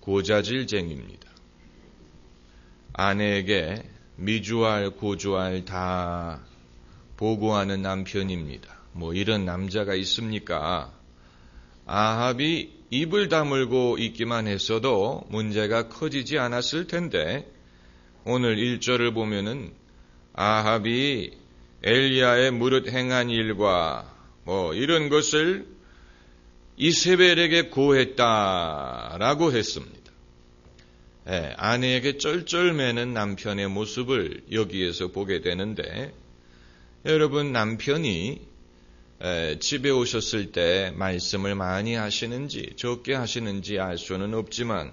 고자질쟁입니다. 아내에게 미주알, 고주알 다 보고하는 남편입니다. 뭐 이런 남자가 있습니까? 아합이 입을 다물고 있기만 했어도 문제가 커지지 않았을 텐데 오늘 1절을 보면은 아합이 엘리야의 무릇 행한 일과 뭐 이런 것을 이세벨에게 고했다라고 했습니다. 아내에게 쩔쩔매는 남편의 모습을 여기에서 보게 되는데 여러분 남편이 집에 오셨을 때 말씀을 많이 하시는지 적게 하시는지 알 수는 없지만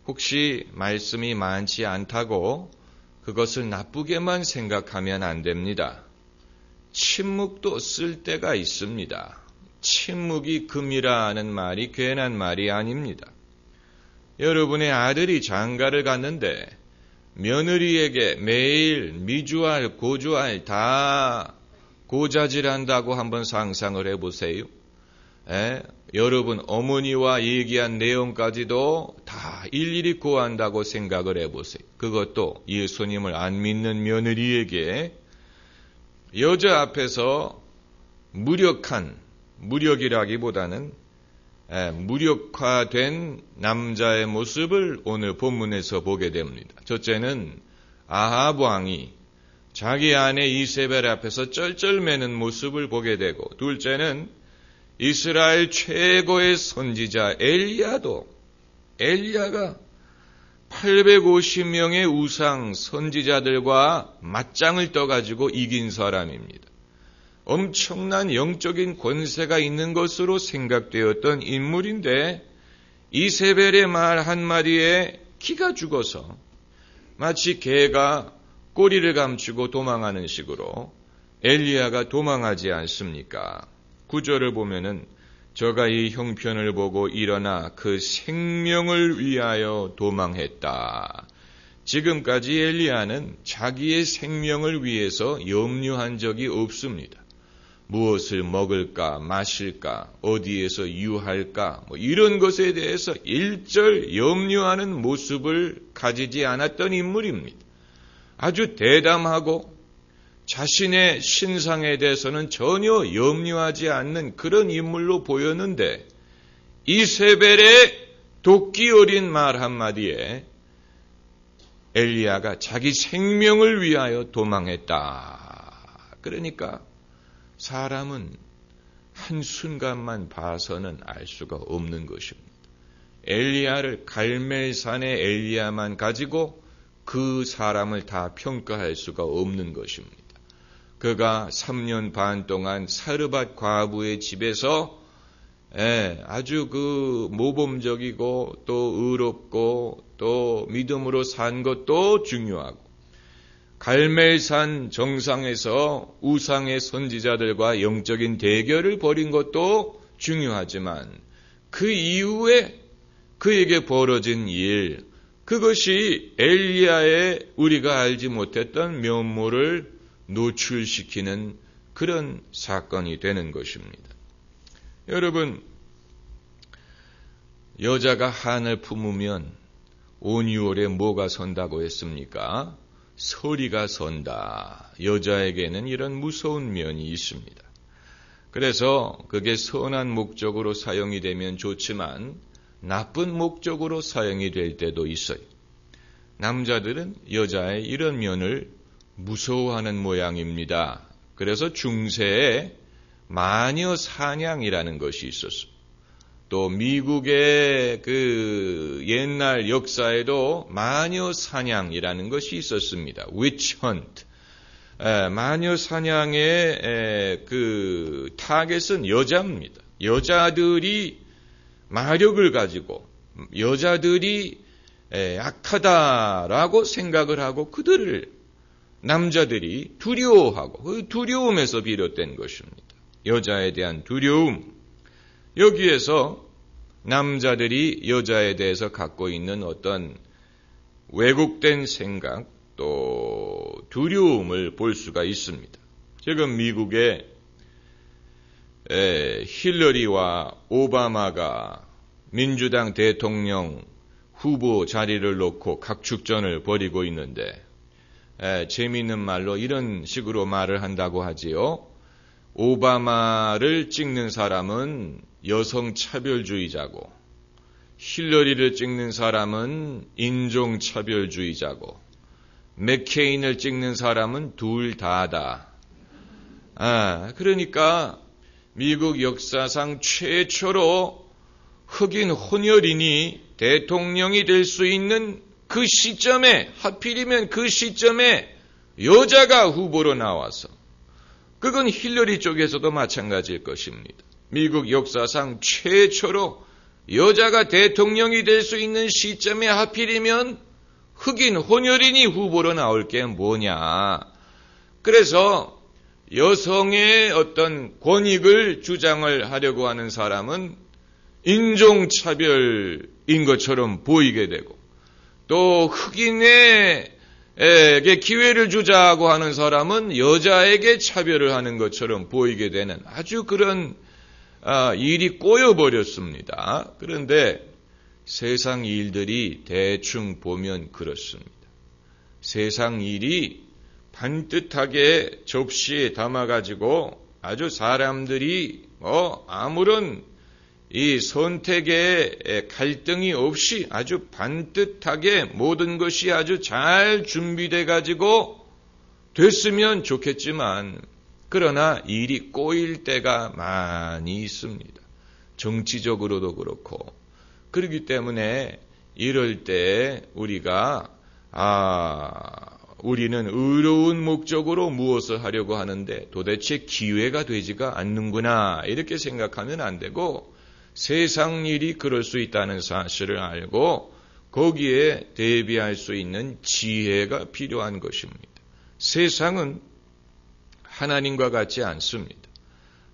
혹시 말씀이 많지 않다고 그것을 나쁘게만 생각하면 안 됩니다. 침묵도 쓸 때가 있습니다. 침묵이 금이라는 말이 괜한 말이 아닙니다. 여러분의 아들이 장가를 갔는데 며느리에게 매일 미주알, 고주알 다 고자질한다고 한번 상상을 해보세요. 여러분 어머니와 얘기한 내용까지도 다 일일이 고한다고 생각을 해보세요. 그것도 예수님을 안 믿는 며느리에게 여자 앞에서 무력이라기보다는 무력화된 남자의 모습을 오늘 본문에서 보게 됩니다. 첫째는 아합 왕이 자기 아내 이세벨 앞에서 쩔쩔매는 모습을 보게 되고, 둘째는 이스라엘 최고의 선지자 엘리야가 850명의 우상 선지자들과 맞짱을 떠가지고 이긴 사람입니다. 엄청난 영적인 권세가 있는 것으로 생각되었던 인물인데 이세벨의 말 한마디에 기가 죽어서 마치 개가 꼬리를 감추고 도망하는 식으로 엘리야가 도망하지 않습니까? 9절을 보면은 저가 이 형편을 보고 일어나 그 생명을 위하여 도망했다. 지금까지 엘리야는 자기의 생명을 위해서 염려한 적이 없습니다. 무엇을 먹을까, 마실까, 어디에서 유할까, 이런 것에 대해서 일절 염려하는 모습을 가지지 않았던 인물입니다. 아주 대담하고 자신의 신상에 대해서는 전혀 염려하지 않는 그런 인물로 보였는데 이세벨의 도끼 어린 말 한마디에 엘리야가 자기 생명을 위하여 도망했다. 그러니까 사람은 한순간만 봐서는 알 수가 없는 것입니다. 엘리야를 갈멜산의 엘리야만 가지고 그 사람을 다 평가할 수가 없는 것입니다. 그가 3년 반 동안 사르밧 과부의 집에서 아주 그 모범적이고 또 의롭고 또 믿음으로 산 것도 중요하고 갈멜산 정상에서 우상의 선지자들과 영적인 대결을 벌인 것도 중요하지만 그 이후에 그에게 벌어진 일, 그것이 엘리야의 우리가 알지 못했던 면모를 노출시키는 그런 사건이 되는 것입니다. 여러분, 여자가 한을 품으면 온 6월에 뭐가 선다고 했습니까? 서리가 선다. 여자에게는 이런 무서운 면이 있습니다. 그래서 그게 선한 목적으로 사용이 되면 좋지만 나쁜 목적으로 사용이 될 때도 있어요. 남자들은 여자의 이런 면을 무서워하는 모양입니다. 그래서 중세에 마녀 사냥이라는 것이 있었어요. 또 미국의 그 옛날 역사에도 마녀 사냥이라는 것이 있었습니다. Witch Hunt. 마녀 사냥의 그 타겟은 여자입니다. 여자들이 마력을 가지고 여자들이 약하다라고 생각을 하고 그들을 남자들이 두려워하고 그 두려움에서 비롯된 것입니다. 여자에 대한 두려움. 여기에서 남자들이 여자에 대해서 갖고 있는 어떤 왜곡된 생각 또 두려움을 볼 수가 있습니다. 지금 미국의 힐러리와 오바마가 민주당 대통령 후보 자리를 놓고 각축전을 벌이고 있는데 재미있는 말로 이런 식으로 말을 한다고 하지요. 오바마를 찍는 사람은 여성 차별주의자고 힐러리를 찍는 사람은 인종 차별주의자고 맥케인을 찍는 사람은 둘 다다. 그러니까 미국 역사상 최초로 흑인 혼혈인이 대통령이 될 수 있는 그 시점에, 하필이면 그 시점에 여자가 후보로 나와서, 그건 힐러리 쪽에서도 마찬가지일 것입니다. 미국 역사상 최초로 여자가 대통령이 될 수 있는 시점에 하필이면 흑인 혼혈인이 후보로 나올 게 뭐냐. 그래서 여성의 어떤 권익을 주장을 하려고 하는 사람은 인종차별인 것처럼 보이게 되고, 또 흑인에게 기회를 주자고 하는 사람은 여자에게 차별을 하는 것처럼 보이게 되는 아주 그런 일이 꼬여버렸습니다. 그런데 세상 일들이 대충 보면 그렇습니다. 세상 일이 반듯하게 접시에 담아가지고 아주 사람들이 아무런 이 선택의 갈등이 없이 아주 반듯하게 모든 것이 아주 잘 준비돼 가지고 됐으면 좋겠지만, 그러나 일이 꼬일 때가 많이 있습니다. 정치적으로도 그렇고. 그렇기 때문에 이럴 때 우리가 우리는 의로운 목적으로 무엇을 하려고 하는데 도대체 기회가 되지가 않는구나, 이렇게 생각하면 안 되고, 세상 일이 그럴 수 있다는 사실을 알고 거기에 대비할 수 있는 지혜가 필요한 것입니다. 세상은 하나님과 같지 않습니다.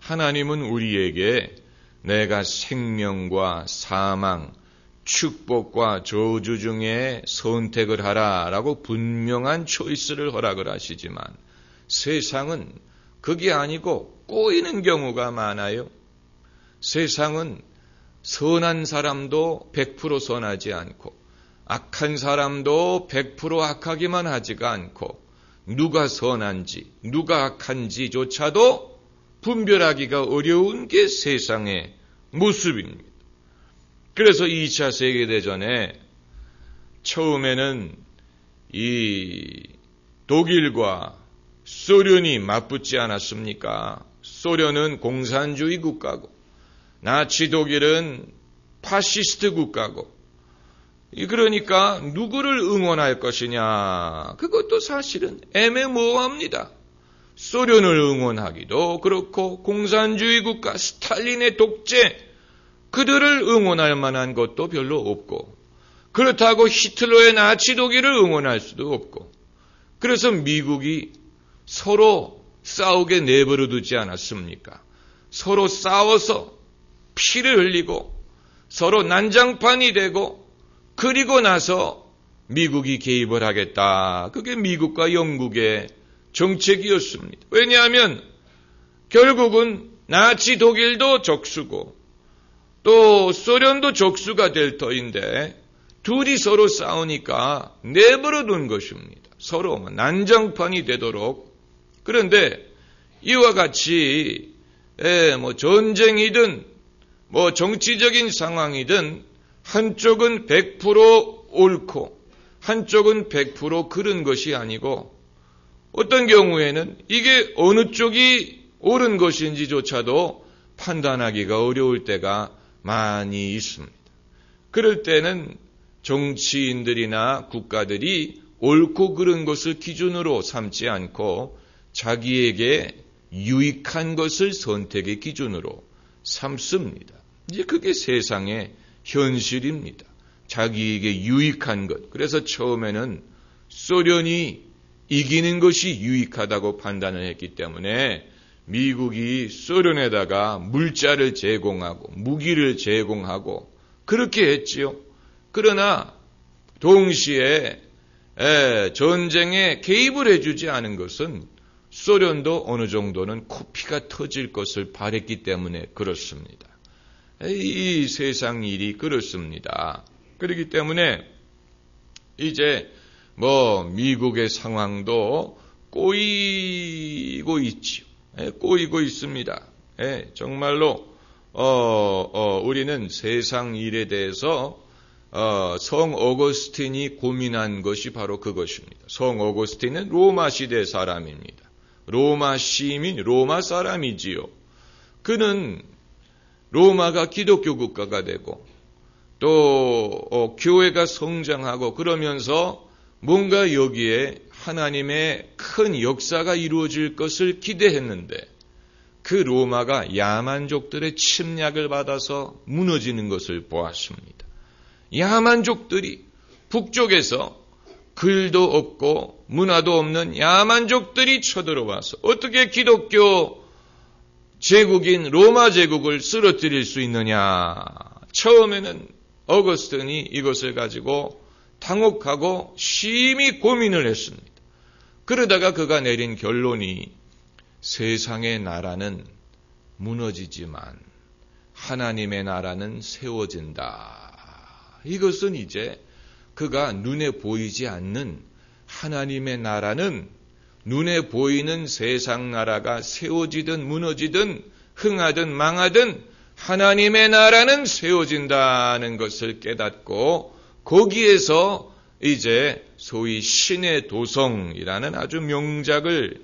하나님은 우리에게 내가 생명과 사망, 축복과 저주 중에 선택을 하라라고 분명한 초이스를 허락을 하시지만, 세상은 그게 아니고 꼬이는 경우가 많아요. 세상은 선한 사람도 100% 선하지 않고 악한 사람도 100% 악하기만 하지가 않고 누가 선한지 누가 악한지조차도 분별하기가 어려운 게 세상의 모습입니다. 그래서 2차 세계대전에 처음에는 이 독일과 소련이 맞붙지 않았습니까? 소련은 공산주의 국가고 나치 독일은 파시스트 국가고, 그러니까 누구를 응원할 것이냐, 그것도 사실은 애매모호합니다. 소련을 응원하기도 그렇고 공산주의 국가 스탈린의 독재, 그들을 응원할 만한 것도 별로 없고, 그렇다고 히틀러의 나치 독일을 응원할 수도 없고, 그래서 미국이 서로 싸우게 내버려 두지 않았습니까? 서로 싸워서 피를 흘리고 서로 난장판이 되고, 그리고 나서 미국이 개입을 하겠다. 그게 미국과 영국의 정책이었습니다. 왜냐하면 결국은 나치 독일도 적수고 또 소련도 적수가 될 터인데 둘이 서로 싸우니까 내버려 둔 것입니다. 서로 난장판이 되도록. 그런데 이와 같이 전쟁이든 정치적인 상황이든 한쪽은 100% 옳고 한쪽은 100% 그른 것이 아니고, 어떤 경우에는 이게 어느 쪽이 옳은 것인지조차도 판단하기가 어려울 때가 많이 있습니다. 그럴 때는 정치인들이나 국가들이 옳고 그른 것을 기준으로 삼지 않고 자기에게 유익한 것을 선택의 기준으로 삼습니다. 이제 그게 세상의 현실입니다. 자기에게 유익한 것. 그래서 처음에는 소련이 이기는 것이 유익하다고 판단을 했기 때문에 미국이 소련에다가 물자를 제공하고 무기를 제공하고 그렇게 했지요. 그러나 동시에 전쟁에 개입을 해주지 않은 것은 소련도 어느 정도는 코피가 터질 것을 바랬기 때문에 그렇습니다. 이 세상 일이 그렇습니다. 그렇기 때문에 이제 미국의 상황도 꼬이고 있지요. 꼬이고 있습니다. 정말로 우리는 세상 일에 대해서 성 어거스틴이 고민한 것이 바로 그것입니다. 성 어거스틴은 로마 시대 사람입니다. 로마 시민, 로마 사람이지요. 그는 로마가 기독교 국가가 되고 또 교회가 성장하고 그러면서 뭔가 여기에 하나님의 큰 역사가 이루어질 것을 기대했는데 그 로마가 야만족들의 침략을 받아서 무너지는 것을 보았습니다. 야만족들이 북쪽에서 글도 없고 문화도 없는 야만족들이 쳐들어와서 어떻게 기독교 제국인 로마 제국을 쓰러뜨릴 수 있느냐. 처음에는 어거스틴이 이것을 가지고 당혹하고 심히 고민을 했습니다. 그러다가 그가 내린 결론이 세상의 나라는 무너지지만 하나님의 나라는 세워진다. 이것은 이제 그가 눈에 보이지 않는 하나님의 나라는 눈에 보이는 세상 나라가 세워지든 무너지든 흥하든 망하든 하나님의 나라는 세워진다는 것을 깨닫고 거기에서 이제 소위 신의 도성이라는 아주 명작을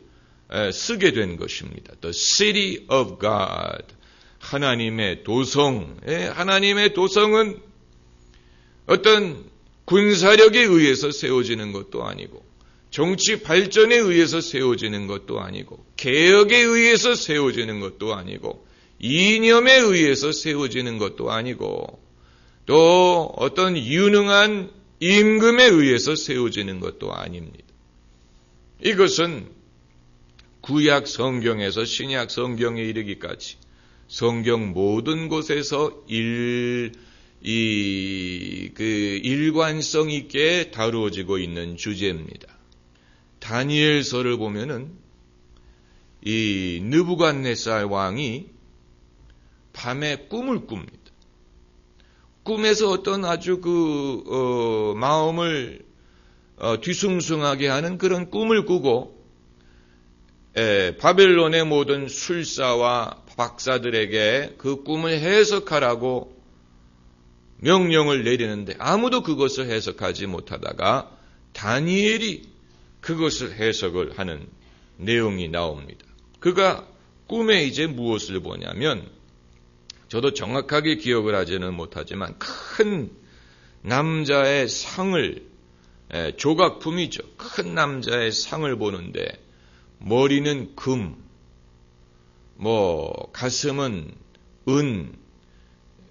쓰게 된 것입니다. The City of God. 하나님의 도성. 하나님의 도성은 어떤 군사력에 의해서 세워지는 것도 아니고 정치 발전에 의해서 세워지는 것도 아니고 개혁에 의해서 세워지는 것도 아니고 이념에 의해서 세워지는 것도 아니고 또 어떤 유능한 임금에 의해서 세워지는 것도 아닙니다. 이것은 구약 성경에서 신약 성경에 이르기까지 성경 모든 곳에서 일관성 있게 다루어지고 있는 주제입니다. 다니엘서를 보면은 이 느부갓네살 왕이 밤에 꿈을 꿉니다. 꿈에서 어떤 아주 마음을 뒤숭숭하게 하는 그런 꿈을 꾸고 바벨론의 모든 술사와 박사들에게 그 꿈을 해석하라고 명령을 내리는데 아무도 그것을 해석하지 못하다가 다니엘이 그것을 해석을 하는 내용이 나옵니다. 그가 꿈에 이제 무엇을 보냐면 저도 정확하게 기억을 하지는 못하지만 큰 남자의 상을 조각품이죠. 큰 남자의 상을 보는데 머리는 금, 가슴은 은,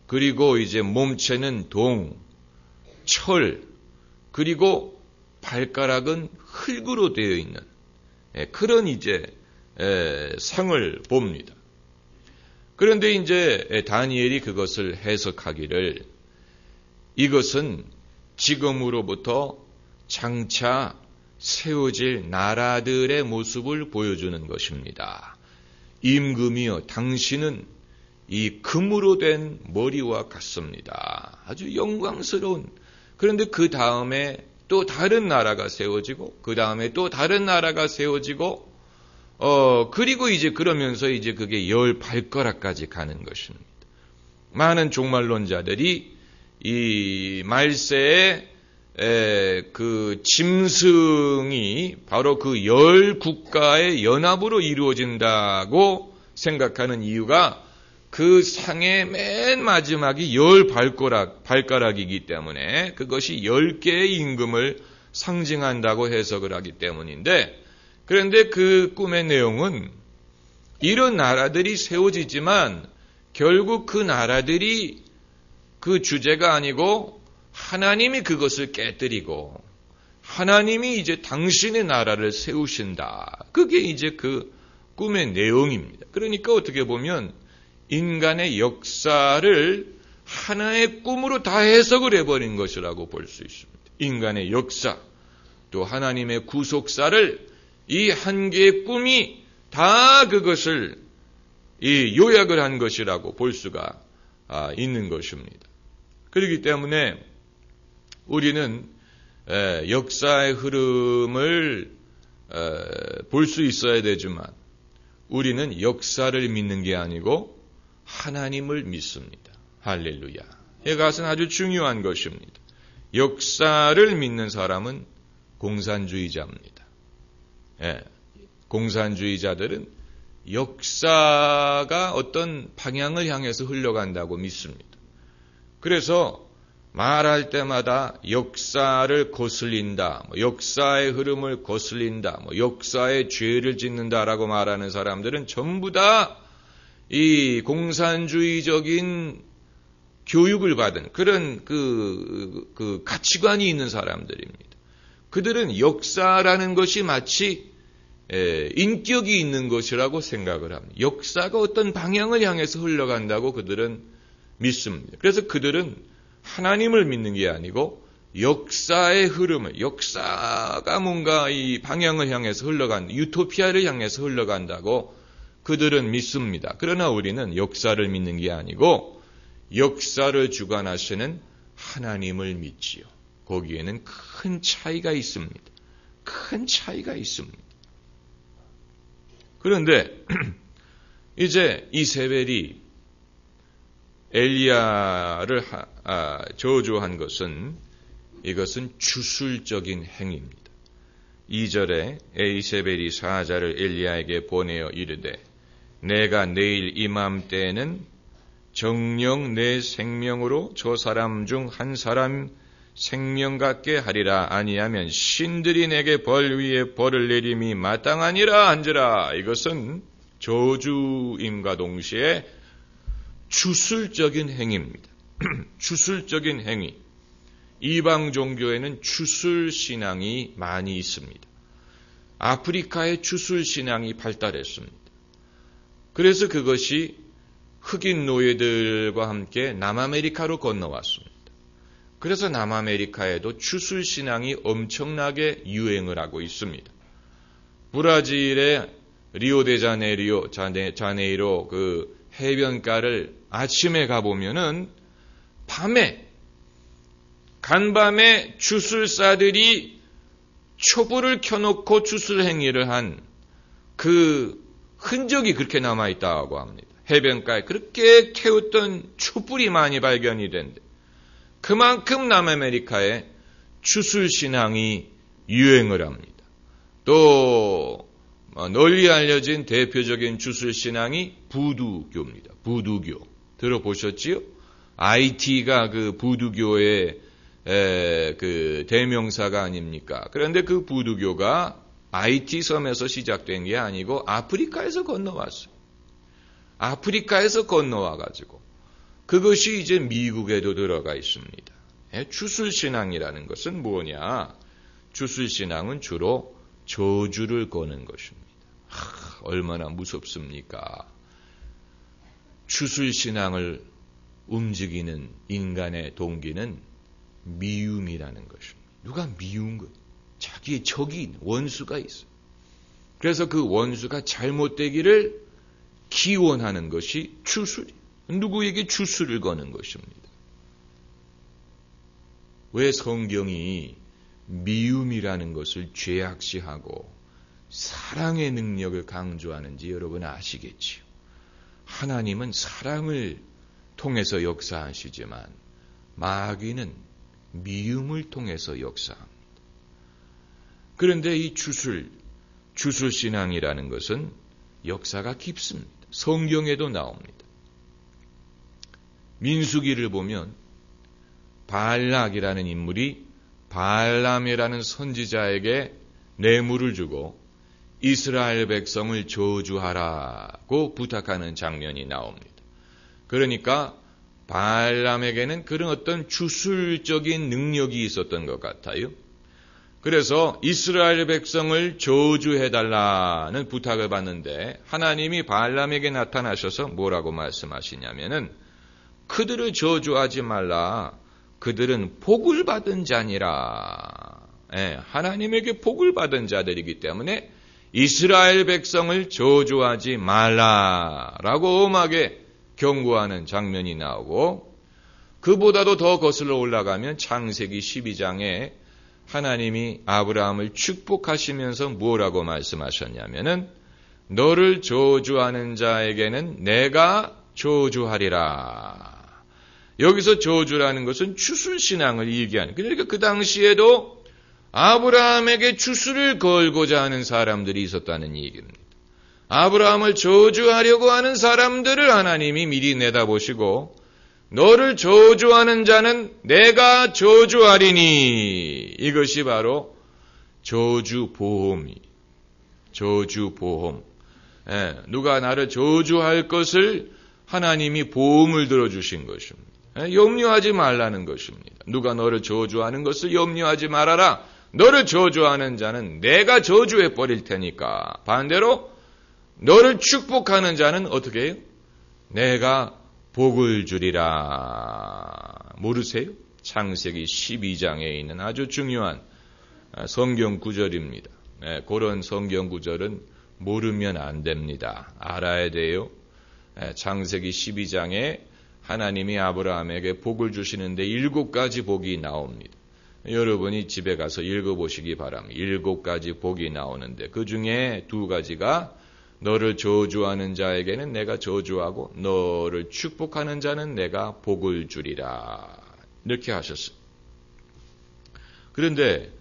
그리고 이제 몸체는 동, 철, 그리고 발가락은 흙으로 되어 있는 그런 이제 상을 봅니다. 그런데 이제 다니엘이 그것을 해석하기를 이것은 지금으로부터 장차 세워질 나라들의 모습을 보여주는 것입니다. 임금이여 당신은 이 금으로 된 머리와 같습니다. 아주 영광스러운. 그런데 그 다음에 또 다른 나라가 세워지고 그 다음에 또 다른 나라가 세워지고 그리고 이제 그러면서 이제 그게 10발가락까지 가는 것입니다. 많은 종말론자들이 이 말세의 그 짐승이 바로 그 10국가의 연합으로 이루어진다고 생각하는 이유가 그 상의 맨 마지막이 10발가락이기 때문에 그것이 10개의 임금을 상징한다고 해석을 하기 때문인데 그런데 그 꿈의 내용은 이런 나라들이 세워지지만 결국 그 나라들이 그 주제가 아니고 하나님이 그것을 깨뜨리고 하나님이 이제 당신의 나라를 세우신다. 그게 이제 그 꿈의 내용입니다. 그러니까 어떻게 보면 인간의 역사를 하나의 꿈으로 다 해석을 해버린 것이라고 볼 수 있습니다. 인간의 역사, 또 하나님의 구속사를 이 한 개의 꿈이 다 그것을 요약을 한 것이라고 볼 수가 있는 것입니다. 그렇기 때문에 우리는 역사의 흐름을 볼 수 있어야 되지만 우리는 역사를 믿는 게 아니고 하나님을 믿습니다. 할렐루야. 이것은 아주 중요한 것입니다. 역사를 믿는 사람은 공산주의자입니다. 공산주의자들은 역사가 어떤 방향을 향해서 흘러간다고 믿습니다. 그래서 말할 때마다 역사를 거슬린다, 역사의 흐름을 거슬린다, 역사의 죄를 짓는다라고 말하는 사람들은 전부 다 이 공산주의적인 교육을 받은 그런 그 가치관이 있는 사람들입니다. 그들은 역사라는 것이 마치 인격이 있는 것이라고 생각을 합니다. 역사가 어떤 방향을 향해서 흘러간다고 그들은 믿습니다. 그래서 그들은 하나님을 믿는 게 아니고 역사의 흐름을, 역사가 뭔가 이 방향을 향해서 유토피아를 향해서 흘러간다고 그들은 믿습니다. 그러나 우리는 역사를 믿는 게 아니고 역사를 주관하시는 하나님을 믿지요. 거기에는 큰 차이가 있습니다. 큰 차이가 있습니다. 그런데 이제 이세벨이 엘리야를 저주한 것은 이것은 주술적인 행위입니다. 2절에 이세벨이 사자를 엘리야에게 보내어 이르되 내가 내일 이맘때에는 정녕 내 생명으로 저 사람 중 한 사람 생명 같게 하리라. 아니하면 신들이 내게 벌 위에 벌을 내림이 마땅하니라 한지라. 이것은 저주임과 동시에 주술적인 행위입니다. 주술적인 행위. 이방 종교에는 주술 신앙이 많이 있습니다. 아프리카의 주술 신앙이 발달했습니다. 그래서 그것이 흑인 노예들과 함께 남아메리카로 건너왔습니다. 그래서 남아메리카에도 주술 신앙이 엄청나게 유행을 하고 있습니다. 브라질의 자네이로 그 해변가를 아침에 가보면은 간밤에 주술사들이 촛불을 켜놓고 주술 행위를 한 그 흔적이 그렇게 남아있다고 합니다. 해변가에 그렇게 태웠던 촛불이 많이 발견이 된대. 그만큼 남아메리카에 주술신앙이 유행을 합니다. 또 널리 알려진 대표적인 주술신앙이 부두교입니다. 부두교. 들어보셨지요? IT가 그 부두교의 그 대명사가 아닙니까? 그런데 그 부두교가 IT 섬에서 시작된 게 아니고 아프리카에서 건너왔어요. 아프리카에서 건너와가지고 그것이 이제 미국에도 들어가 있습니다. 주술신앙이라는 것은 뭐냐? 주술신앙은 주로 저주를 거는 것입니다. 얼마나 무섭습니까? 주술신앙을 움직이는 인간의 동기는 미움이라는 것입니다. 누가 미운 것? 자기의 적이 원수가 있어요. 그래서 그 원수가 잘못되기를 기원하는 것이 주술이에요. 누구에게 주술을 거는 것입니다. 왜 성경이 미움이라는 것을 죄악시하고 사랑의 능력을 강조하는지 여러분 아시겠지요? 하나님은 사랑을 통해서 역사하시지만 마귀는 미움을 통해서 역사합니다. 그런데 이 주술신앙이라는 것은 역사가 깊습니다. 성경에도 나옵니다. 민수기를 보면 발락이라는 인물이 발람이라는 선지자에게 뇌물을 주고 이스라엘 백성을 저주하라고 부탁하는 장면이 나옵니다. 그러니까 발람에게는 그런 어떤 주술적인 능력이 있었던 것 같아요. 그래서 이스라엘 백성을 저주해달라는 부탁을 받는데 하나님이 발람에게 나타나셔서 뭐라고 말씀하시냐면은 그들을 저주하지 말라. 그들은 복을 받은 자니라. 하나님에게 복을 받은 자들이기 때문에 이스라엘 백성을 저주하지 말라라고 엄하게 경고하는 장면이 나오고 그보다도 더 거슬러 올라가면 창세기 12장에 하나님이 아브라함을 축복하시면서 뭐라고 말씀하셨냐면은 너를 저주하는 자에게는 내가 저주하리라. 여기서 저주라는 것은 추술신앙을 얘기하는, 그러니까 그 당시에도 아브라함에게 추수를 걸고자 하는 사람들이 있었다는 얘기입니다. 아브라함을 저주하려고 하는 사람들을 하나님이 미리 내다보시고 너를 저주하는 자는 내가 저주하리니, 이것이 바로 저주보험이, 저주보험. 누가 나를 저주할 것을 하나님이 보험을 들어주신 것입니다. 염려하지 말라는 것입니다. 누가 너를 저주하는 것을 염려하지 말아라. 너를 저주하는 자는 내가 저주해 버릴 테니까. 반대로 너를 축복하는 자는 어떻게 해요? 내가 복을 주리라. 모르세요? 창세기 12장에 있는 아주 중요한 성경 구절입니다. 그런 성경 구절은 모르면 안 됩니다. 알아야 돼요. 창세기 12장에 하나님이 아브라함에게 복을 주시는데 7가지 복이 나옵니다. 여러분이 집에 가서 읽어보시기 바랍니다. 7가지 복이 나오는데 그 중에 2가지가 너를 저주하는 자에게는 내가 저주하고 너를 축복하는 자는 내가 복을 주리라. 이렇게 하셨어요. 그런데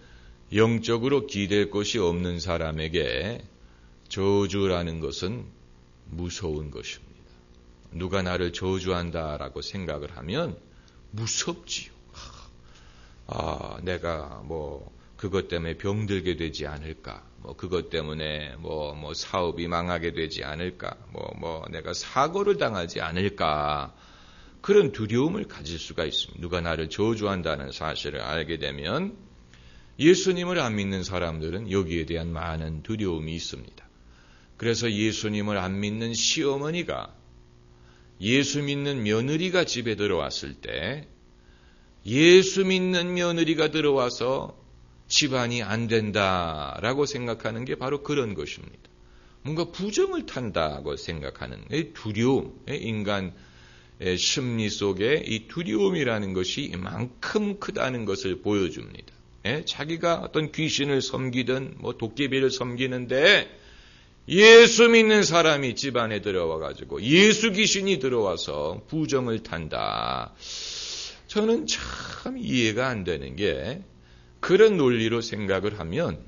영적으로 기댈 것이 없는 사람에게 저주라는 것은 무서운 것입니다. 누가 나를 저주한다라고 생각을 하면 무섭지요. 내가 그것 때문에 병들게 되지 않을까? 그것 때문에 사업이 망하게 되지 않을까? 내가 사고를 당하지 않을까? 그런 두려움을 가질 수가 있습니다. 누가 나를 저주한다는 사실을 알게 되면 예수님을 안 믿는 사람들은 여기에 대한 많은 두려움이 있습니다. 그래서 예수님을 안 믿는 시어머니가 예수 믿는 며느리가 집에 들어왔을 때 예수 믿는 며느리가 들어와서 집안이 안 된다라고 생각하는 게 바로 그런 것입니다. 뭔가 부정을 탄다고 생각하는 두려움, 인간 심리 속에 이 두려움이라는 것이 이만큼 크다는 것을 보여줍니다. 자기가 어떤 귀신을 섬기든 도깨비를 섬기는데 예수 믿는 사람이 집안에 들어와가지고 예수 귀신이 들어와서 부정을 탄다. 저는 참 이해가 안 되는 게 그런 논리로 생각을 하면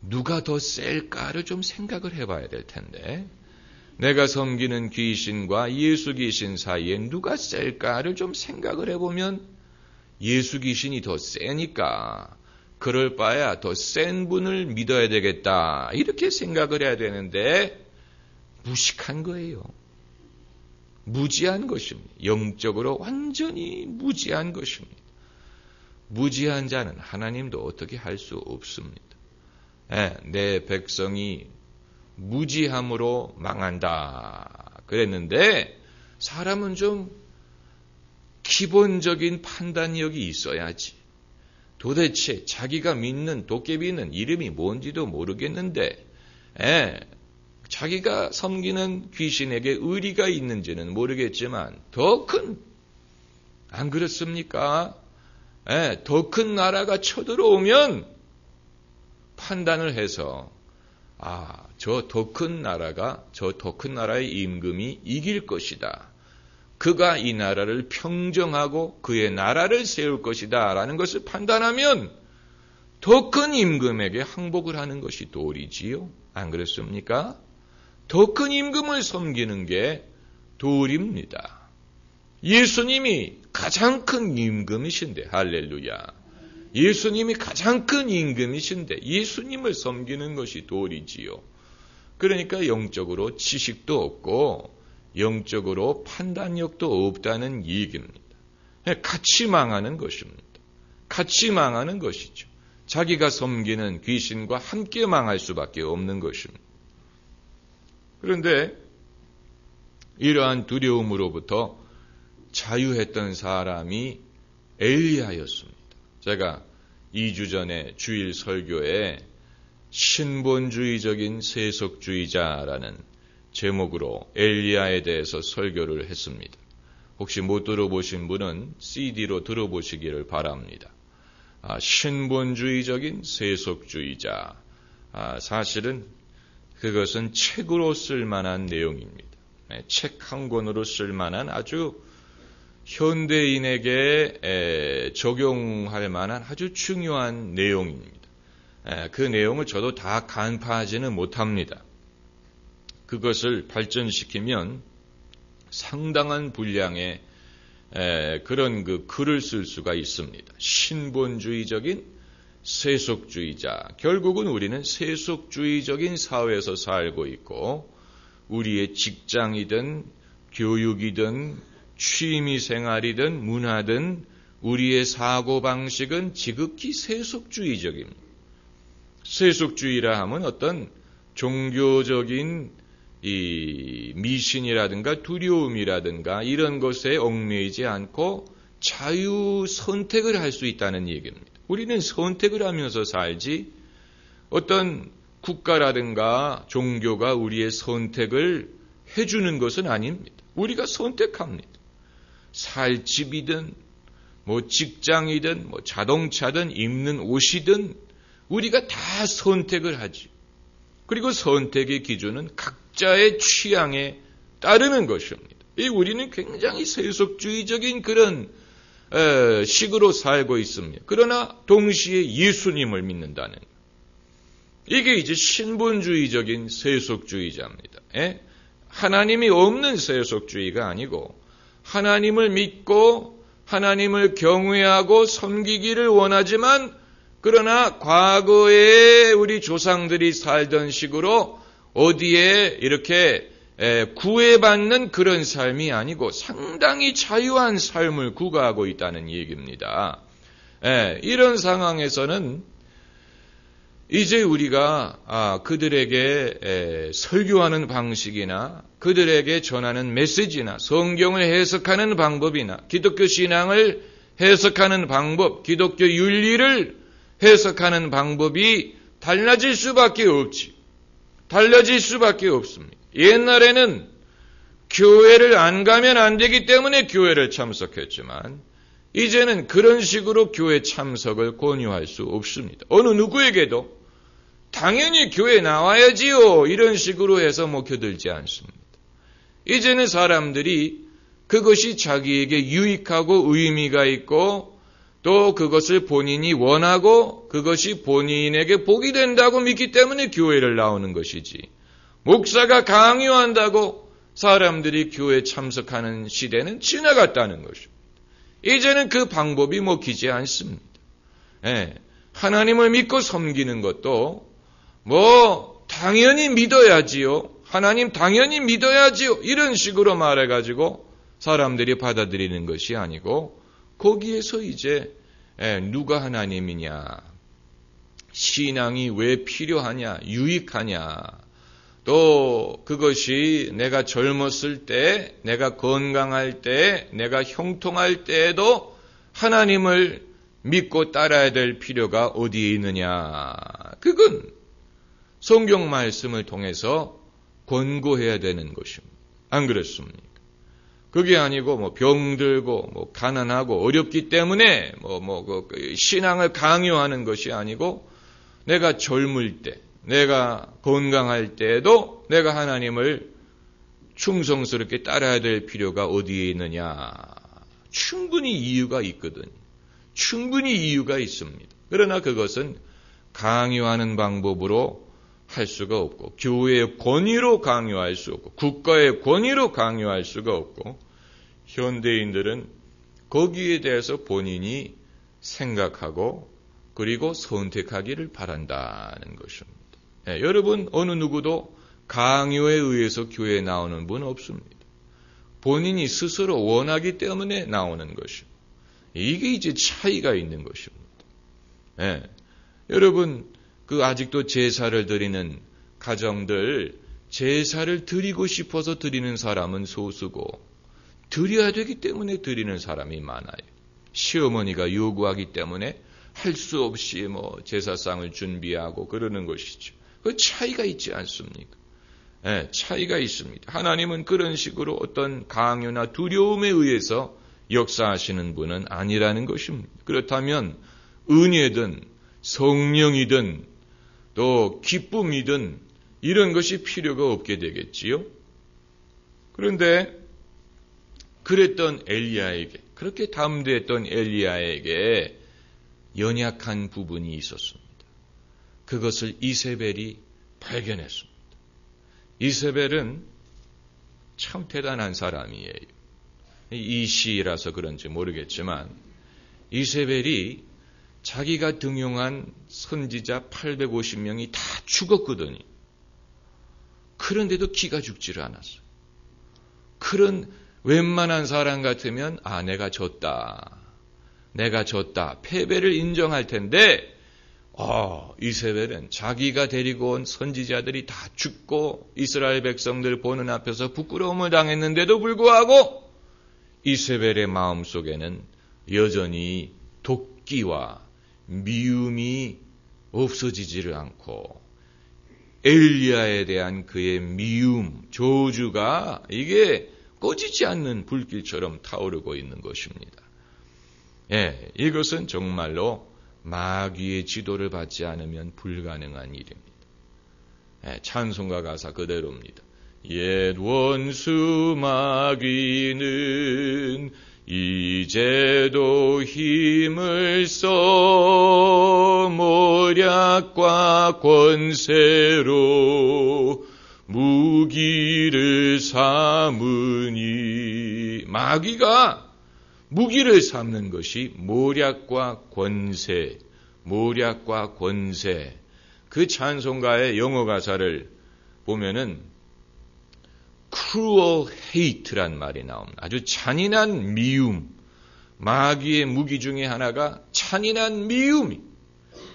누가 더 셀까를 좀 생각을 해봐야 될 텐데 내가 섬기는 귀신과 예수 귀신 사이에 누가 셀까를 좀 생각을 해보면 예수 귀신이 더 세니까 그럴 바야 더 센 분을 믿어야 되겠다 이렇게 생각을 해야 되는데 무식한 거예요. 무지한 것입니다. 영적으로 완전히 무지한 것입니다. 무지한 자는 하나님도 어떻게 할 수 없습니다. 내 백성이 무지함으로 망한다 그랬는데 사람은 좀 기본적인 판단력이 있어야지. 도대체 자기가 믿는 도깨비는 이름이 뭔지도 모르겠는데 자기가 섬기는 귀신에게 의리가 있는지는 모르겠지만 더 큰, 안 그렇습니까? 더 큰 나라가 쳐들어오면 판단을 해서 저 더 큰 나라의 임금이 이길 것이다. 그가 이 나라를 평정하고 그의 나라를 세울 것이다 라는 것을 판단하면 더 큰 임금에게 항복을 하는 것이 도리지요. 안 그렇습니까? 더 큰 임금을 섬기는 게 도리입니다. 예수님이 가장 큰 임금이신데 할렐루야. 예수님이 가장 큰 임금이신데 예수님을 섬기는 것이 도리지요. 그러니까 영적으로 지식도 없고 영적으로 판단력도 없다는 얘기입니다. 같이 망하는 것입니다. 같이 망하는 것이죠. 자기가 섬기는 귀신과 함께 망할 수밖에 없는 것입니다. 그런데 이러한 두려움으로부터 자유했던 사람이 엘리야였습니다. 제가 2주 전에 주일 설교에 신본주의적인 세속주의자라는 제목으로 엘리야에 대해서 설교를 했습니다. 혹시 못 들어보신 분은 CD로 들어보시기를 바랍니다. 신본주의적인 세속주의자. 사실은 그것은 책으로 쓸만한 내용입니다. 책 한 권으로 쓸만한 아주 현대인에게 적용할 만한 아주 중요한 내용입니다. 그 내용을 저도 다 간파하지는 못합니다. 그것을 발전시키면 상당한 분량의 그런 글을 쓸 수가 있습니다. 신본주의적인 세속주의자. 결국은 우리는 세속주의적인 사회에서 살고 있고 우리의 직장이든 교육이든 취미생활이든 문화든 우리의 사고방식은 지극히 세속주의적입니다. 세속주의라 하면 어떤 종교적인 이 미신이라든가 두려움이라든가 이런 것에 얽매이지 않고 자유 선택을 할 수 있다는 얘기입니다. 우리는 선택을 하면서 살지 어떤 국가라든가 종교가 우리의 선택을 해주는 것은 아닙니다. 우리가 선택합니다. 살 집이든 뭐 직장이든 뭐 자동차든 입는 옷이든 우리가 다 선택을 하지. 그리고 선택의 기준은 각자의 취향에 따르는 것입니다. 우리는 굉장히 세속주의적인 그런 식으로 살고 있습니다. 그러나 동시에 예수님을 믿는다는 것. 이게 이제 신본주의적인 세속주의자입니다. 하나님이 없는 세속주의가 아니고 하나님을 믿고 하나님을 경외하고 섬기기를 원하지만 그러나 과거에 우리 조상들이 살던 식으로 어디에 이렇게 구애받는 그런 삶이 아니고 상당히 자유한 삶을 구가하고 있다는 얘기입니다. 이런 상황에서는 이제 우리가 그들에게 설교하는 방식이나 그들에게 전하는 메시지나 성경을 해석하는 방법이나 기독교 신앙을 해석하는 방법, 기독교 윤리를 해석하는 방법이 달라질 수밖에 없지. 달라질 수밖에 없습니다. 옛날에는 교회를 안 가면 안 되기 때문에 교회를 참석했지만 이제는 그런 식으로 교회 참석을 권유할 수 없습니다. 어느 누구에게도 당연히 교회 나와야지요. 이런 식으로 해서 먹혀들지 않습니다. 이제는 사람들이 그것이 자기에게 유익하고 의미가 있고 또 그것을 본인이 원하고 그것이 본인에게 복이 된다고 믿기 때문에 교회를 나오는 것이지. 목사가 강요한다고 사람들이 교회에 참석하는 시대는 지나갔다는 것입니다. 이제는 그 방법이 먹히지 않습니다. 하나님을 믿고 섬기는 것도 당연히 믿어야지요. 하나님 당연히 믿어야지요. 이런 식으로 말해가지고 사람들이 받아들이는 것이 아니고 거기에서 이제 누가 하나님이냐, 신앙이 왜 필요하냐, 유익하냐, 또 그것이 내가 젊었을 때, 내가 건강할 때, 내가 형통할 때에도 하나님을 믿고 따라야 될 필요가 어디에 있느냐. 그건 성경 말씀을 통해서 권고해야 되는 것입니다. 안 그렇습니까? 그게 아니고 병들고 가난하고 어렵기 때문에 신앙을 강요하는 것이 아니고 내가 젊을 때, 내가 건강할 때에도 내가 하나님을 충성스럽게 따라야 될 필요가 어디에 있느냐. 충분히 이유가 있거든요. 충분히 이유가 있습니다. 그러나 그것은 강요하는 방법으로 할 수가 없고 교회의 권위로 강요할 수 없고 국가의 권위로 강요할 수가 없고 현대인들은 거기에 대해서 본인이 생각하고 그리고 선택하기를 바란다는 것입니다. 여러분 어느 누구도 강요에 의해서 교회에 나오는 분 없습니다. 본인이 스스로 원하기 때문에 나오는 것입니다. 이게 이제 차이가 있는 것입니다. 여러분 아직도 제사를 드리는 가정들 제사를 드리고 싶어서 드리는 사람은 소수고 드려야 되기 때문에 드리는 사람이 많아요. 시어머니가 요구하기 때문에 할 수 없이 제사상을 준비하고 그러는 것이죠. 그 차이가 있지 않습니까? 차이가 있습니다. 하나님은 그런 식으로 어떤 강요나 두려움에 의해서 역사하시는 분은 아니라는 것입니다. 그렇다면 은혜든 성령이든 또 기쁨이든 이런 것이 필요가 없게 되겠지요. 그런데 그랬던 엘리야에게, 그렇게 담대했던 엘리야에게 연약한 부분이 있었습니다. 그것을 이세벨이 발견했습니다. 이세벨은 참 대단한 사람이에요. 이 시라서 그런지 모르겠지만 이세벨이 자기가 등용한 선지자 850명이 다 죽었거든요. 그런데도 기가 죽지를 않았어요. 그런 웬만한 사람 같으면 내가 졌다. 패배를 인정할 텐데 이세벨은 자기가 데리고 온 선지자들이 다 죽고 이스라엘 백성들 보는 앞에서 부끄러움을 당했는데도 불구하고 이세벨의 마음속에는 여전히 도끼와 미움이 없어지지를 않고 엘리야에 대한 그의 미움, 저주가 이게 꺼지지 않는 불길처럼 타오르고 있는 것입니다. 이것은 정말로 마귀의 지도를 받지 않으면 불가능한 일입니다. 찬송가 가사 그대로입니다. 옛 원수 마귀는 이제도 힘을 써 모략과 권세로 무기를 삼으니, 마귀가 무기를 삼는 것이 모략과 권세. 그 찬송가의 영어 가사를 보면은 cruel hate란 말이 나옵니다. 아주 잔인한 미움. 마귀의 무기 중에 하나가 잔인한 미움이.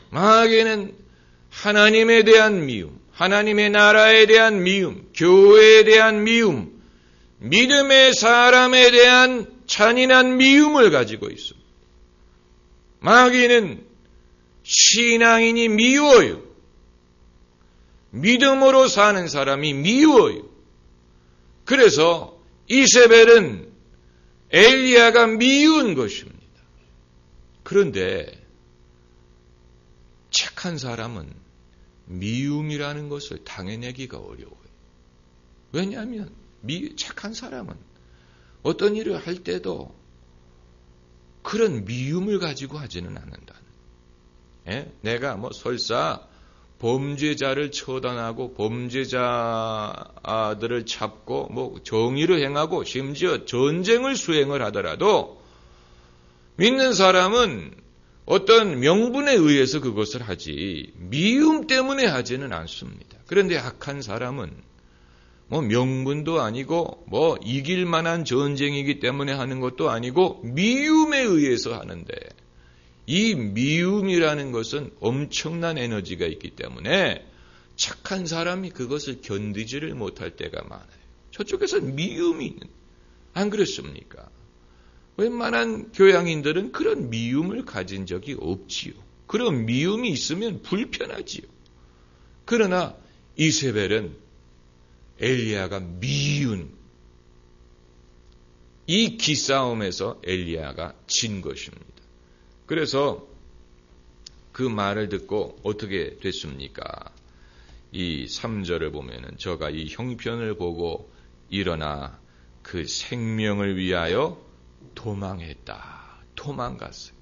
마귀는 하나님에 대한 미움, 하나님의 나라에 대한 미움, 교회에 대한 미움, 믿음의 사람에 대한 잔인한 미움을 가지고 있습니다. 마귀는 신앙인이 미워요. 믿음으로 사는 사람이 미워요. 그래서 이세벨은 엘리야가 미운 것입니다. 그런데 착한 사람은 미움이라는 것을 당해내기가 어려워요. 왜냐하면 착한 사람은 어떤 일을 할 때도 그런 미움을 가지고 하지는 않는다. 내가 설사 범죄자를 처단하고 범죄자들을 잡고 정의를 행하고 심지어 전쟁을 수행을 하더라도 믿는 사람은 어떤 명분에 의해서 그것을 하지 미움 때문에 하지는 않습니다. 그런데 악한 사람은 명분도 아니고 이길 만한 전쟁이기 때문에 하는 것도 아니고 미움에 의해서 하는데, 이 미움이라는 것은 엄청난 에너지가 있기 때문에 착한 사람이 그것을 견디지를 못할 때가 많아요. 저쪽에서는 미움이 있는, 안 그렇습니까? 웬만한 교양인들은 그런 미움을 가진 적이 없지요. 그런 미움이 있으면 불편하지요. 그러나 이세벨은 엘리야가 미운 이 기싸움에서 엘리야가 진 것입니다. 그래서 그 말을 듣고 어떻게 됐습니까? 이 3절을 보면은 저가 이 형편을 보고 일어나 그 생명을 위하여 도망갔어요.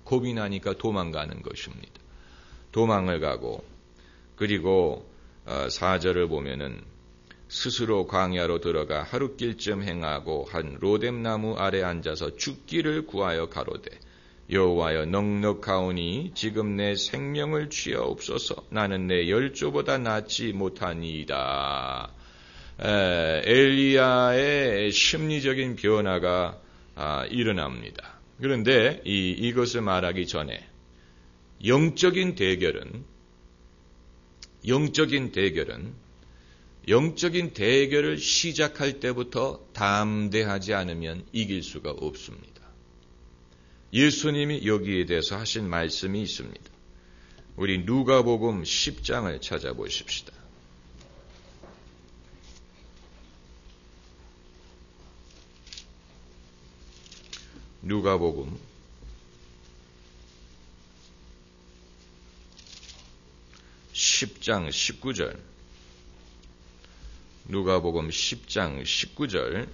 겁이 나니까 도망가는 것입니다. 도망을 가고, 그리고 4절을 보면은 스스로 광야로 들어가 하룻길쯤 행하고 한 로뎀나무 아래 앉아서 죽기를 구하여 가로되, 여호와여 넉넉하오니 지금 내 생명을 취하옵소서. 나는 내 열조보다 낫지 못하니이다. 엘리야의 심리적인 변화가 일어납니다. 그런데 이것을 말하기 전에 영적인 대결을 시작할 때부터 담대하지 않으면 이길 수가 없습니다. 예수님이 여기에 대해서 하신 말씀이 있습니다. 우리 누가복음 10장을 찾아보십시다. 누가복음 10장 19절. 누가복음 10장 19절.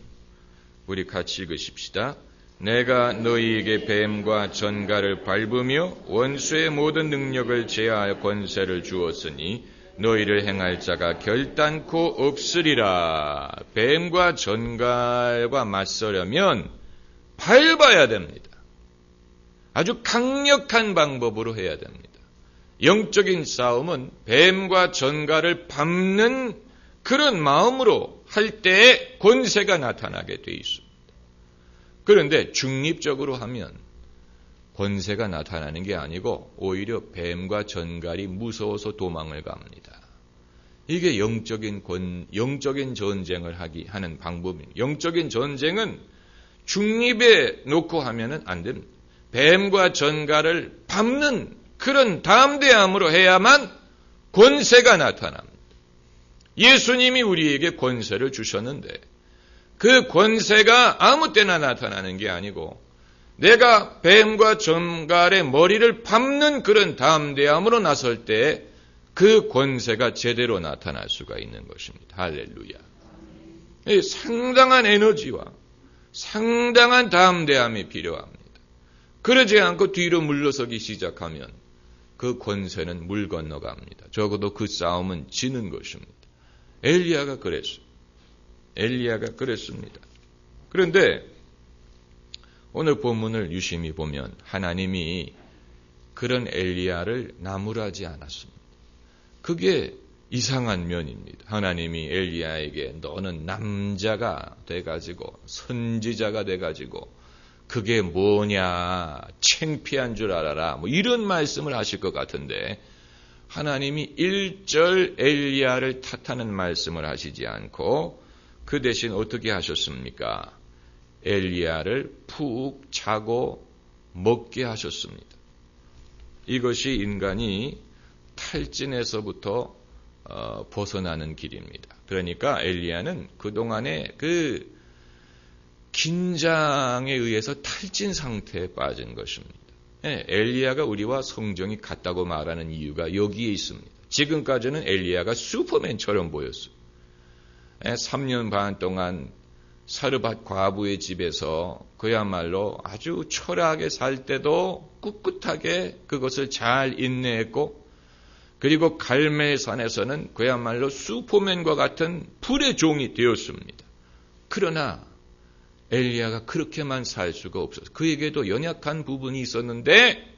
우리 같이 읽으십시다. 내가 너희에게 뱀과 전갈을 밟으며 원수의 모든 능력을 제하여 권세를 주었으니 너희를 행할 자가 결단코 없으리라. 뱀과 전갈과 맞서려면 밟아야 됩니다. 아주 강력한 방법으로 해야 됩니다. 영적인 싸움은 뱀과 전갈을 밟는 그런 마음으로 할 때에 권세가 나타나게 돼 있습니다. 그런데 중립적으로 하면 권세가 나타나는 게 아니고 오히려 뱀과 전갈이 무서워서 도망을 갑니다. 이게 영적인 전쟁을 하는 방법입니다. 영적인 전쟁은 중립에 놓고 하면은 안 됩니다. 뱀과 전갈을 밟는 그런 담대함으로 해야만 권세가 나타납니다. 예수님이 우리에게 권세를 주셨는데 그 권세가 아무 때나 나타나는 게 아니고 내가 뱀과 전갈의 머리를 밟는 그런 담대함으로 나설 때 그 권세가 제대로 나타날 수가 있는 것입니다. 할렐루야. 상당한 에너지와 상당한 담대함이 필요합니다. 그러지 않고 뒤로 물러서기 시작하면 그 권세는 물 건너갑니다. 적어도 그 싸움은 지는 것입니다. 엘리야가 그랬습니다. 그런데 오늘 본문을 유심히 보면 하나님이 그런 엘리야를 나무라지 않았습니다. 그게 이상한 면입니다. 하나님이 엘리야에게 너는 남자가 돼가지고 선지자가 돼가지고 그게 뭐냐 창피한 줄 알아라 뭐 이런 말씀을 하실 것 같은데 하나님이 1절 엘리야를 탓하는 말씀을 하시지 않고 그 대신 어떻게 하셨습니까? 엘리야를 푹 자고 먹게 하셨습니다. 이것이 인간이 탈진에서부터 벗어나는 길입니다. 그러니까 엘리야는 그동안의 그 긴장에 의해서 탈진 상태에 빠진 것입니다. 엘리야가 우리와 성정이 같다고 말하는 이유가 여기에 있습니다. 지금까지는 엘리야가 슈퍼맨처럼 보였어요. 3년 반 동안 사르밧 과부의 집에서 그야말로 아주 초라하게 살 때도 꿋꿋하게 그것을 잘 인내했고 그리고 갈멜산에서는 그야말로 슈퍼맨과 같은 불의 종이 되었습니다. 그러나 엘리야가 그렇게만 살 수가 없었어요. 그에게도 연약한 부분이 있었는데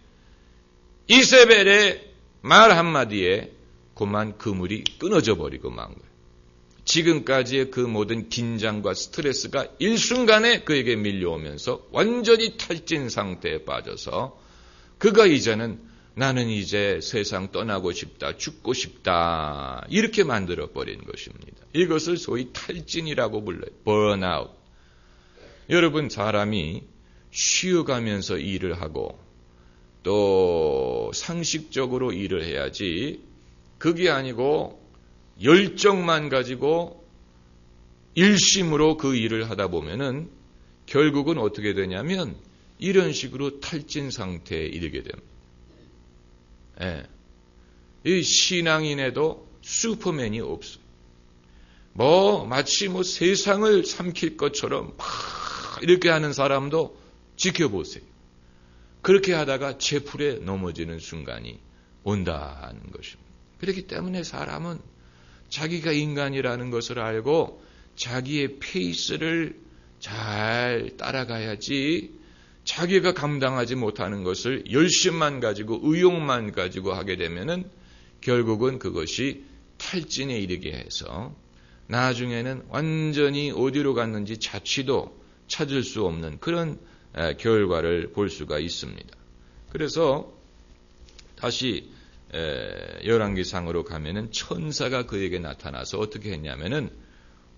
이세벨의 말 한마디에 그만 그물이 끊어져 버리고 만 거예요. 지금까지의 그 모든 긴장과 스트레스가 일순간에 그에게 밀려오면서 완전히 탈진 상태에 빠져서 그가 이제는 나는 이제 세상 떠나고 싶다, 죽고 싶다 이렇게 만들어버린 것입니다. 이것을 소위 탈진이라고 불러요. 번아웃. 여러분 사람이 쉬어가면서 일을 하고 또 상식적으로 일을 해야지 그게 아니고 열정만 가지고 일심으로 그 일을 하다 보면은 결국은 어떻게 되냐면 이런 식으로 탈진 상태에 이르게 됩니다. 이 신앙인에도 슈퍼맨이 없어요. 마치 세상을 삼킬 것처럼 막 이렇게 하는 사람도 지켜보세요. 그렇게 하다가 제풀에 넘어지는 순간이 온다는 것입니다. 그렇기 때문에 사람은 자기가 인간이라는 것을 알고 자기의 페이스를 잘 따라가야지 자기가 감당하지 못하는 것을 열심만 가지고 의욕만 가지고 하게 되면은 결국은 그것이 탈진에 이르게 해서 나중에는 완전히 어디로 갔는지 자취도 찾을 수 없는 그런 결과를 볼 수가 있습니다. 그래서 다시 열왕기상으로 가면은 천사가 그에게 나타나서 어떻게 했냐면은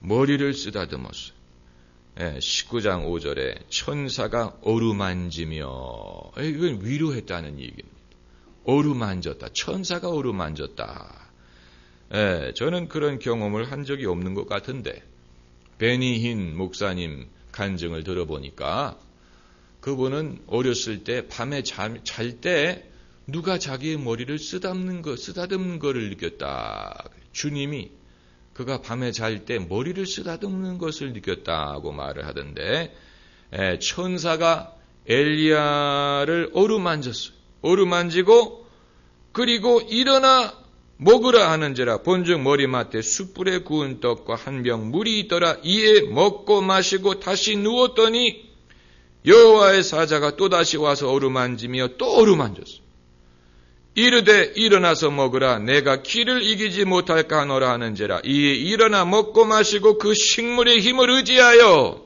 머리를 쓰다듬었어요. 19장 5절에 천사가 어루만지며 이건 위로했다는 얘기입니다. 어루만졌다. 천사가 어루만졌다. 저는 그런 경험을 한 적이 없는 것 같은데 베니힌 목사님 간증을 들어보니까 그분은 어렸을 때 밤에 잘 때 누가 자기의 머리를 쓰다듬는 거를 느꼈다. 주님이 그가 밤에 잘 때 머리를 쓰다듬는 것을 느꼈다고 말을 하던데, 천사가 엘리야를 어루만졌어요. 어루만지고 그리고 일어나 먹으라 하는지라. 본즉 머리맡에 숯불에 구운 떡과 한 병 물이 있더라. 이에 먹고 마시고 다시 누웠더니 여호와의 사자가 또다시 와서 어루만지며 또 어루만졌어. 이르되 일어나서 먹으라. 내가 기를 이기지 못할까 하노라 하는지라. 이에 일어나 먹고 마시고 그 식물의 힘을 의지하여.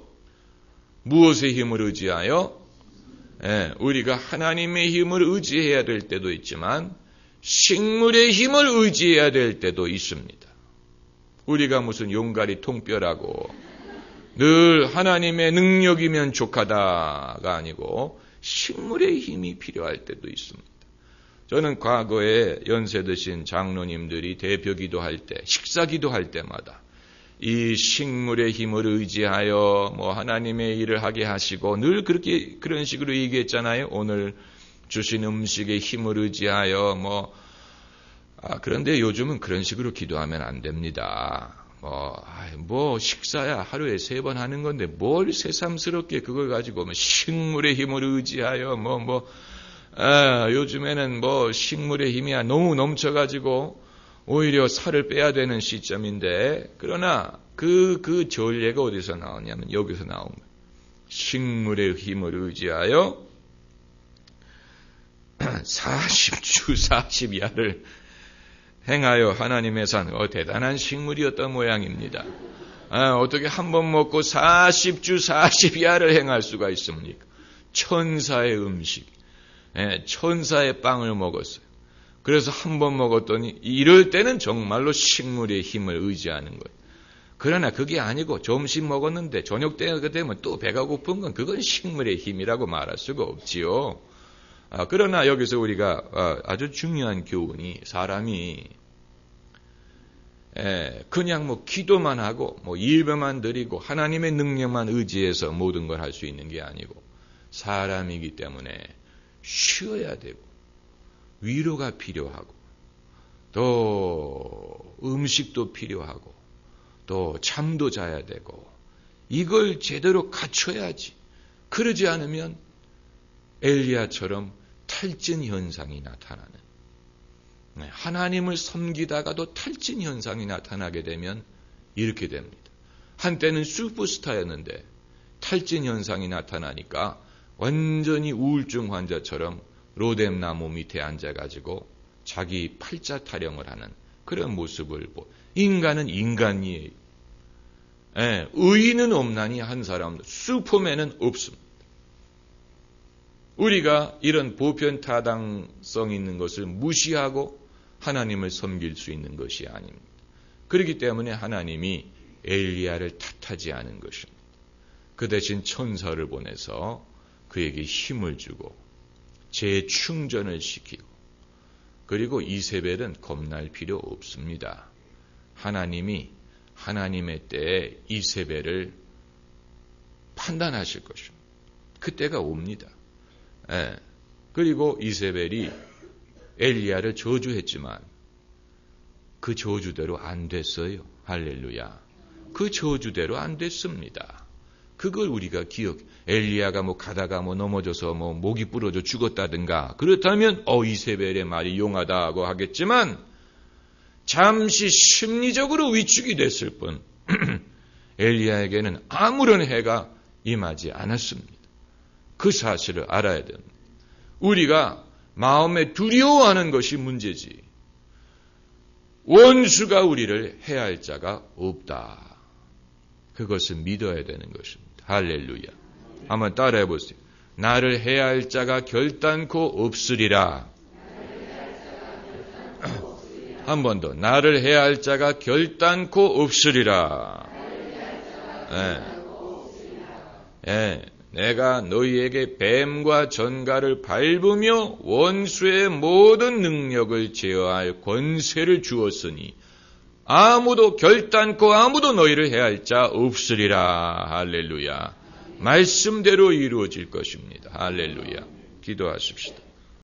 무엇의 힘을 의지하여? 우리가 하나님의 힘을 의지해야 될 때도 있지만 식물의 힘을 의지해야 될 때도 있습니다. 우리가 무슨 용가리 통뼈라고 늘 하나님의 능력이면 족하다가 아니고 식물의 힘이 필요할 때도 있습니다. 저는 과거에 연세 드신 장로님들이 대표 기도할 때, 식사 기도할 때마다 이 식물의 힘을 의지하여 하나님의 일을 하게 하시고 늘 그런 식으로 얘기했잖아요. 오늘 주신 음식의 힘을 의지하여 그런데 요즘은 그런 식으로 기도하면 안 됩니다. 식사야 하루에 3번 하는 건데 뭘 새삼스럽게 그걸 가지고 식물의 힘을 의지하여 요즘에는 식물의 힘이 너무 넘쳐가지고 오히려 살을 빼야 되는 시점인데, 그러나 그 전례가 어디서 나오냐면 여기서 나온 거예요. 식물의 힘을 의지하여 40주 40야를 행하여 하나님의 산. 대단한 식물이었던 모양입니다. 어떻게 한 번 먹고 40주 40야를 행할 수가 있습니까? 천사의 음식, 천사의 빵을 먹었어요. 그래서 한 번 먹었더니 이럴 때는 정말로 식물의 힘을 의지하는 거예요. 그러나 그게 아니고 점심 먹었는데 저녁 때가 되면 또 배가 고픈 건 그건 식물의 힘이라고 말할 수가 없지요. 그러나 여기서 우리가 아주 중요한 교훈이, 사람이 그냥 기도만 하고 예배만 드리고 하나님의 능력만 의지해서 모든 걸 할 수 있는 게 아니고, 사람이기 때문에 쉬어야 되고 위로가 필요하고 또 음식도 필요하고 또 잠도 자야 되고, 이걸 제대로 갖춰야지. 그러지 않으면 엘리야처럼 탈진 현상이 나타나는, 하나님을 섬기다가도 탈진 현상이 나타나게 되면 이렇게 됩니다. 한때는 슈퍼스타였는데 탈진 현상이 나타나니까 완전히 우울증 환자처럼 로뎀나무 밑에 앉아가지고 자기 팔자 타령을 하는 그런 모습을 인간은 인간이에요. 의인은 없나니 한 사람도, 슈퍼맨은 없습니다. 우리가 이런 보편타당성 있는 것을 무시하고 하나님을 섬길 수 있는 것이 아닙니다. 그렇기 때문에 하나님이 엘리야를 탓하지 않은 것입니다. 그 대신 천사를 보내서 그에게 힘을 주고 재충전을 시키고, 그리고 이세벨은 겁날 필요 없습니다. 하나님이 하나님의 때에 이세벨을 판단하실 것입니다. 그때가 옵니다. 그리고 이세벨이 엘리야를 저주했지만 그 저주대로 안 됐어요. 할렐루야. 그 저주대로 안 됐습니다. 그걸 우리가 엘리야가 가다가 넘어져서 목이 부러져 죽었다든가 그렇다면 이세벨의 말이 용하다고 하겠지만, 잠시 심리적으로 위축이 됐을 뿐 엘리야에게는 아무런 해가 임하지 않았습니다. 그 사실을 알아야 됩니다. 우리가 마음에 두려워하는 것이 문제지, 원수가 우리를 해할 자가 없다. 그것을 믿어야 되는 것입니다. 할렐루야. 한번 따라해 보세요. 나를 해할 자가 결단코 없으리라. 한 번 더. 나를 해할 자가 결단코 없으리라. 내가 너희에게 뱀과 전갈을 밟으며 원수의 모든 능력을 제어할 권세를 주었으니 결단코 아무도 너희를 해할 자 없으리라. 할렐루야. 말씀대로 이루어질 것입니다. 할렐루야. 기도하십시다.